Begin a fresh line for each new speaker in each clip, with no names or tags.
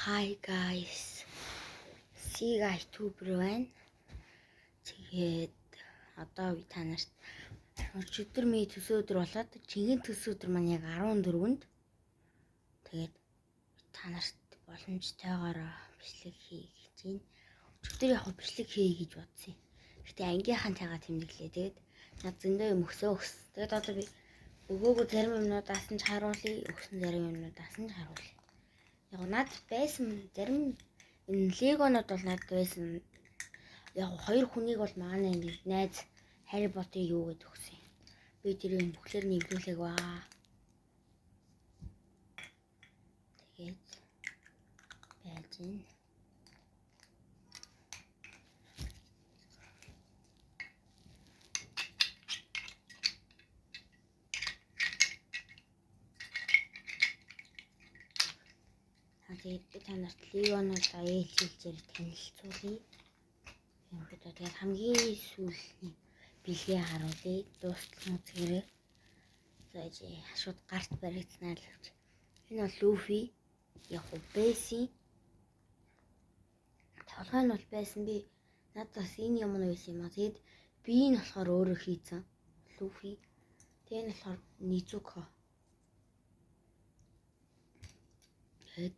Hi guys. Сига ютубер байна. Тэгээд одоо би та нарт өчигдөр миний төсөө өдөр болоод чингийн төсөө өдөр маань яг 14-нд. Тэгээд та нарт боломжтойгоор бичлэг хий гэж байна. Өчигдөр яг бичлэг хий гэж бодсон юм. Гэтэ ангийнхантайгаа тэмдэглээ. Тэгээд над зөндөө юм өгсөн. Тэгээд одоо би өгөөгөө зарим юмнуудаас нь харуулъя, өгсөн зарим юмнуудаас нь харуулъя. Яг над байсан зарим легонууд бол над байсан. Яг хоёр хүнийг бол манай ингэ найз Harry Potter юу гэдэг өгсөн. Би тэрийг бүхлээр нэвлүүлээг байгаа. Тэгээд байж гин. Тэгээд би та нарт легонуудаа ээлжүүлж танилцуулъя. Тэгээд хамгийн сүүлийн бэлгээ харуулъя. Дуустал музгэрээ. За шууд гарт баригдсанаар л авч. Энэ бол Luffy. Яг байсан. Толгой нь бол байсан. Би надаас энэ юм нь байсан юм аа. Тэгээд би энэ болохоор өөрөө хийцэн. Luffy. Тэгээд энэ болохоор Nezuko.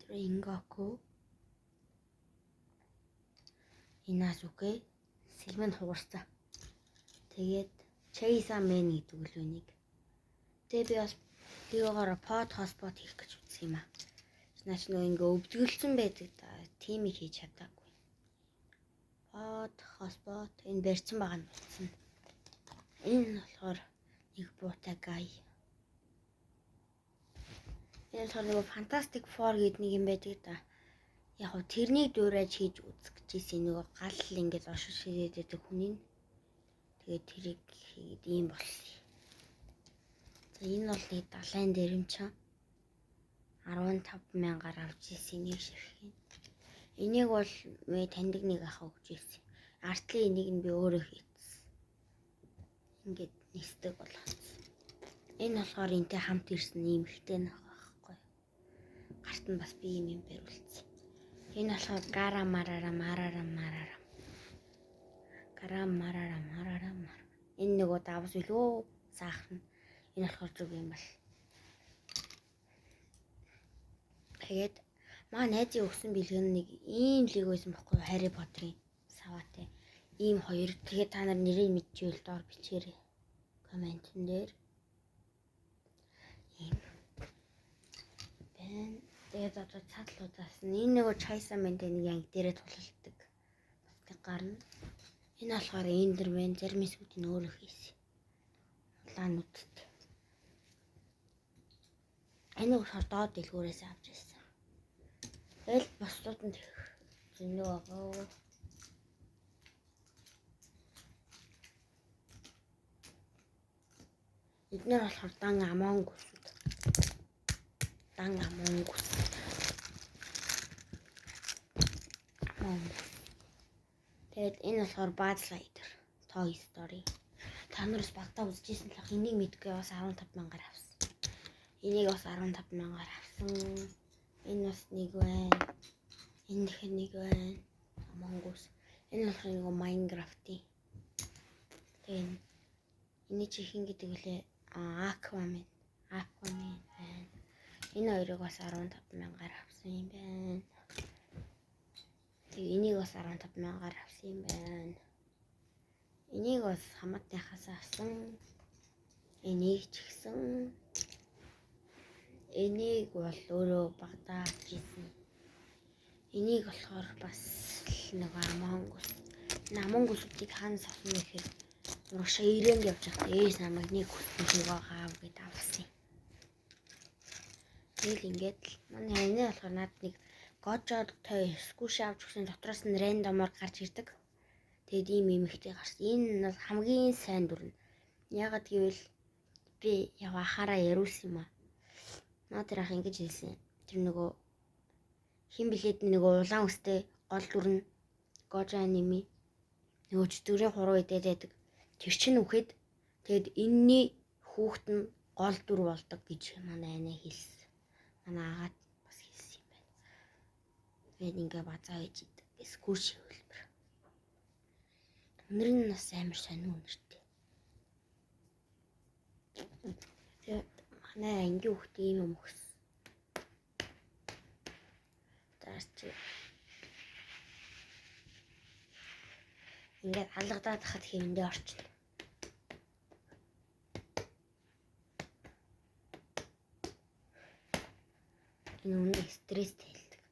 Rengoku. Inosuke. Сэлмэн хугарцаа. Тэгээд Chase Man гэдэг л үнийг. Тэгээд би бас лигоогоор под хоспот хийх гэж үзсэн юм аа. Наач нөгөө ингээ өвдгөлцөн байдаг да. Тимийг хийж чадаагүй. Под хоспот энэ барьсан байгаа нь болсон. Энэ болохоор нэг буутай гай. Энэ болохоор нөгөө Fantastic Four гэдэг нэг юм байдаг да. Яг хөө тэрнийг дуурайж хийж үзэх гэжсэн нөгөө гал ингээд ошиж ширээд байдаг хүний. Тэгээд тэрийг хийгээд ийм болсон. За энэ бол нэг далайн дээр юм чам 15,000-аар авч ирсэн нэг ширхэг. Энийг бол მე таньдаг нэг ахаа өгч ирсэн. Артлын энийг нь би өөрөө хийсэн. Ингээд нисдэг болгосон. Энэ болохоор энтэй хамт ирсэн ийм ихтэй нэг байхгүй. Гарт нь бас би ийм юм бариулсан. Энэ болохоор Гара марарам. Энэ нөгөө давс билүү саахан. Энэ болохоор зүг юм бол. Тэгээд маа найзын өгсөн бэлгэн нэг ийм лиг байсан бохгүй Harry Potter-ийн саваатай. Ийм хоёр. Тэгээд та нар нэрийг мэдчихвэл доор бичээрэй. Комментэн дээр. Ийм. Бэн тэгээд одоо цаатлуудаас энэ нөгөө Chase Man-тэй нэг анги дээрээ тулалддаг. Бас гарна. Энэ болохоор Enderman зарим эсүүдийн өөрөө хийсэн. Улаануудад. Энэ болохоор доод дэлгүүрээс авч ирсэн. Тэгэл босдууд нь зөндөө байгаа. Эднэр болохоор дан Among Us. Тэгээд энэ болохоор Buzz Lightyear Toy Story. Та нараас багтаа үзчихсэн л ах энийг мэдгүй бас 15,000-аар авсан. Энийг бас 15,000-аар авсан. Энэ бас нэг байна. Энэ их нэг байна. Among Us. Энэ болохоор нэг Minecraft-ийн. Тэгээд энэ чихэн гэдэг үлээ Aquaman байна. Энэ хоёрыг бас 15,000-аар авсан юм байна. Тэгээ энийг бас 15,000-аар авсан юм байна. Энийг бас хамаатныхаас авсан. Энийг ч гэсэн. Энийг бол өөрөө багтаа авчихсан. Энийг болохоор бас нэг Among Us-ийг хаана авсан бэ гэхээр урагшаа ирэнг явж байхад ээс намайг нэг хүссэн байгаа гэдээ авсан. Тэгэл ингээд манай энэ болохоор над нэг Гожод той скүүш авч өгсөн дотроос нь рандомоор гарч ирдэг. Тэгэд ийм ихтэй гарсан. Энэ бол хамгийн сайн дүр нь. Ягаад гэвэл би яг ахаараа яриулсан юм аа. Наад тэр ах ингэж хэлсэн. Тэр нөгөө хин блээд нөгөө улаан үстэй гол дүр нь Гожо аними нөгөө чөтгөрийн хуруу идээд байдаг. Тэр чинь үхэд тэгэд энэний хүүхэд нь гол дүр болдог гэж манай анаа хэлсэн. Манай агаад бас хэлсэн юм байна. Тэгээд ингээ базаа хийж идэг. Скуши хөлбөр. Өнөр нь бас амар сонир өнөртэй. Тэгээд манай анги хүүхд ийм юм өгсөн. Таарч ингээд алгадаад хахад хэвэндээ орчихно. Энэ үнэ стресстэй хэлдэг.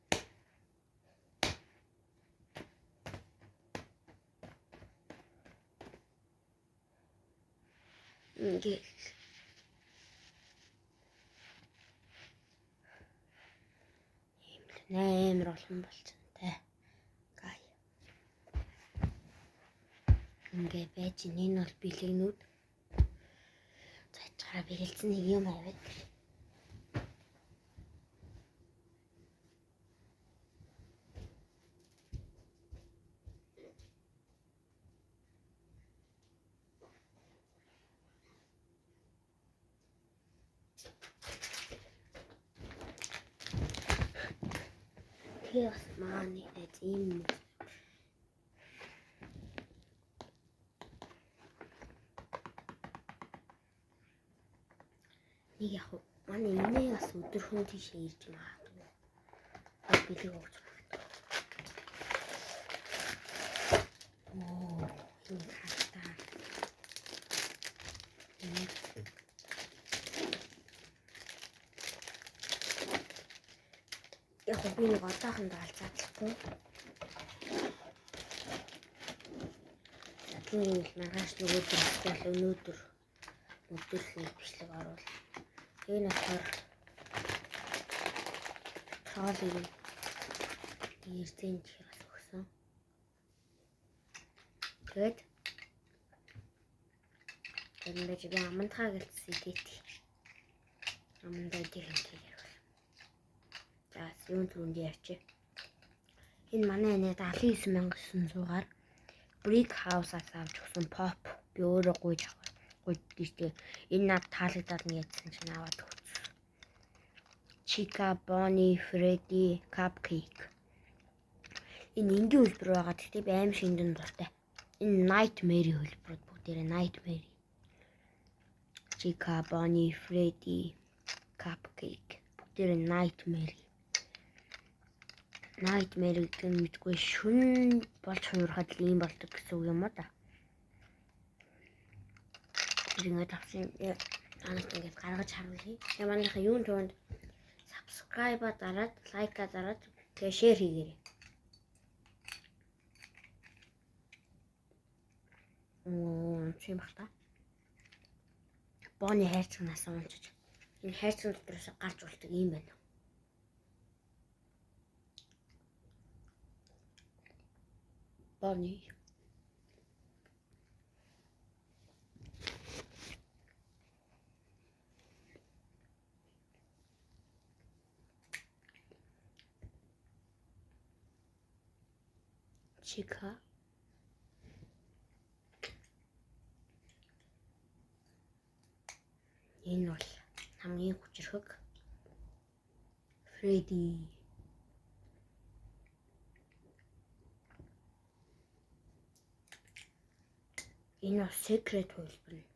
Ингээд амар олон болчихсон. Гай. Ингээ байж энэ бол бэлэгнүүд. Цаачаараа бэлэлцэн нэг юм аваад. Yes, money, that's in. Нэг яг манай инээ бас өдөрхөн тийш ирж магадгүй. Бэлэг өгч магадгүй. Оо, энэ хатаа. Яг би нэг одоохондоо алцаадлахгүй. Тэгвэл маргааш нөгөөдөр өнөөдөр өдөрхий бичлэг оруул. Энэ болохоор троллиг ирсэн чихээс өгсөн. Тэгээд энэ би амантаа гэлсэн идэт. Амандаа дэрэнтэй ярил. За юун түрүүнд ярьчих. Энэ манай нэг 79,900-аар Brick House-аас авч өгсөн pop би өөрөө гуйж гүйдтэй. Энэ над таалагдаад нь ядсан чинь аваад өгсөн. Chica, Bonnie, Freddy, Cupcake. Энэ энгийн хөлбөр байгаа. Гэхдээ би аим шиндэн дуртай. Энэ Nightmare хөлбөрөд бүгдээрээ Nightmare. Chica, Bonnie, Freddy, Cupcake. Бүгдээрээ Nightmare. Nightmare гэдэг нь мэдгүй шүн болж хуурахад л юм болдог гэсэн үг юм уу та. Ингээд авсан анаас ингээд гаргаж харуулъя. Тэгээ манайхаа юун түүнд subscribe дараад, like дараад, тэгээ share хийгээрэй. Тийм бах та. Bonnie хайрцагнаас унчиж. Энэ хайрцаг дотроос гарч болдог юм байна. Bonnie. Chica. Энэ бол хамгийн хүчрхэг Freddy. Энэ бол secret хөлбөр нь.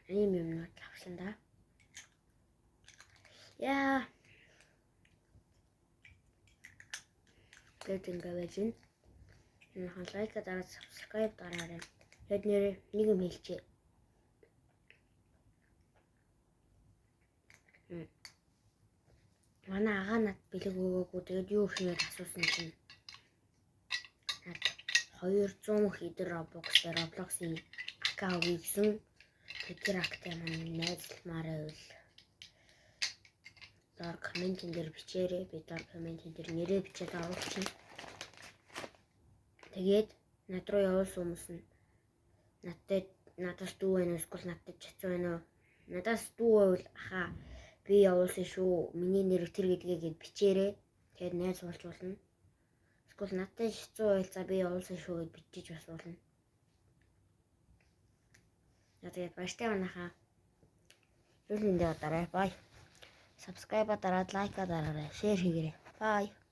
Ийм юмнууд авсан да. Яа. Тэгээд ингээ байж байна. Энэ лайк дараад subscribe дараарай. Тэгэд нэр нэг юм хэлчихье. Манай агаа над бэлэг өгөөгүй. Тэгээд юу ихнээр асуусан чинь над 200 мөх идэр Roblox-ийн аккаунт хийсэн. Тэр аккаунт маань найзлмаар байвал доор комментэн дээр бичээрэй. Би доор комментэн дээр нэрээ бичээд оруулчихна. Тэгээд над руу явуулсан хүмүүс нь надаас дүү байна уу эсвэл надад чацсан байна уу? Надаас дүү байвал ахаа би явуулсан шүү. Миний нэр тэр гэдгээд бичээрэй. Тэгээд найз болж болно. Эсвэл надад чацсан байвал за би явуулсан шүү гэд бичиж бас болно. Тэгээд баяртай манайхаа. Эрүүл мэндийн дараарай. Bye. Subscribe дараад лайка дараарай. Share хийгээрэй. Bye.